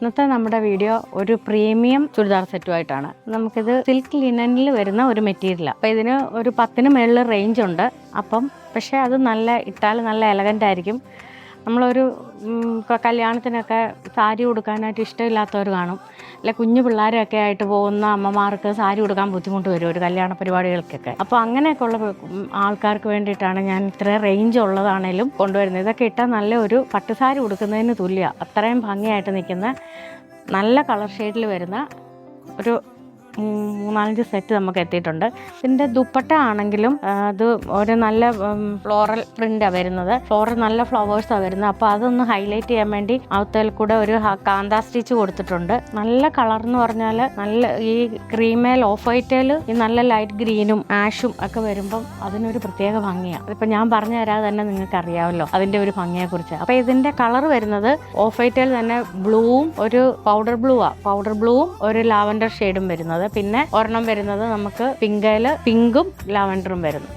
ഇന്നത്തെ നമ്മുടെ വീഡിയോ ഒരു പ്രീമിയം ചുരിദാർ സെറ്റുമായിട്ടാണ്. നമുക്കിത് സിൽക്ക് ലിനനിൽ വരുന്ന ഒരു മെറ്റീരിയലാണ്. അപ്പോൾ ഇതിന് ഒരു 10ന് മേളിൽ റേഞ്ച് ഉണ്ട്. പക്ഷേ അത് ഇട്ടാൽ നല്ല എലഗൻ്റ് ആയിരിക്കും. നമ്മളൊരു കല്യാണത്തിനൊക്കെ സാരി ഉടുക്കാനായിട്ട് ഇഷ്ടമില്ലാത്തവർ കാണും, അല്ലെ കുഞ്ഞു പിള്ളേരൊക്കെ ആയിട്ട് പോകുന്ന അമ്മമാർക്ക് സാരി ഉടുക്കാൻ ബുദ്ധിമുട്ട് വരും ഒരു കല്യാണ പരിപാടികൾക്കൊക്കെ. അപ്പോൾ അങ്ങനെയൊക്കെയുള്ള ആൾക്കാർക്ക് വേണ്ടിയിട്ടാണ് ഞാൻ ഇത്രയും റേഞ്ച് ഉള്ളതാണേലും കൊണ്ടുവരുന്നത്. ഇതൊക്കെ ഇട്ടാൽ നല്ല ഒരു പട്ടുസാരി ഉടുക്കുന്നതിന് തുല്യ, അത്രയും ഭംഗിയായിട്ട് നിൽക്കുന്ന നല്ല കളർ ഷെയ്ഡിൽ വരുന്ന ഒരു 3-4 സെറ്റ് നമുക്ക് എത്തിയിട്ടുണ്ട്. ഇതിൻ്റെ ദുപ്പട്ട ആണെങ്കിലും അത് ഒരു നല്ല ഫ്ലോറൽ പ്രിൻ്റാണ് വരുന്നത്. നല്ല ഫ്ലവേഴ്സാണ് വരുന്നത്. അപ്പോൾ അതൊന്ന് ഹൈലൈറ്റ് ചെയ്യാൻ വേണ്ടി അവത്തിൽ കൂടെ ഒരു കാന്ത സ്റ്റിച്ച് കൊടുത്തിട്ടുണ്ട്. നല്ല കളർ എന്ന് പറഞ്ഞാൽ നല്ല ഈ ക്രീമേൽ ഓഫ് വൈറ്റേൽ ഈ നല്ല ലൈറ്റ് ഗ്രീനും ആഷും ഒക്കെ വരുമ്പം അതിനൊരു പ്രത്യേക ഭംഗിയാണ്. അതിപ്പോൾ ഞാൻ പറഞ്ഞു തരാതെ തന്നെ നിങ്ങൾക്ക് അറിയാമല്ലോ അതിൻ്റെ ഒരു ഭംഗിയെക്കുറിച്ച്. അപ്പോൾ ഇതിൻ്റെ കളർ വരുന്നത് ഓഫ് വൈറ്റേൽ തന്നെ ബ്ലൂവും ഒരു പൗഡർ ബ്ലൂവും ഒരു ലാവൻഡർ ഷെയ്ഡും വരുന്നത്. പിന്നെ ഒരെണ്ണം വരുന്നത് നമുക്ക് പിങ്കും ലാവൻഡറും വരുന്നു.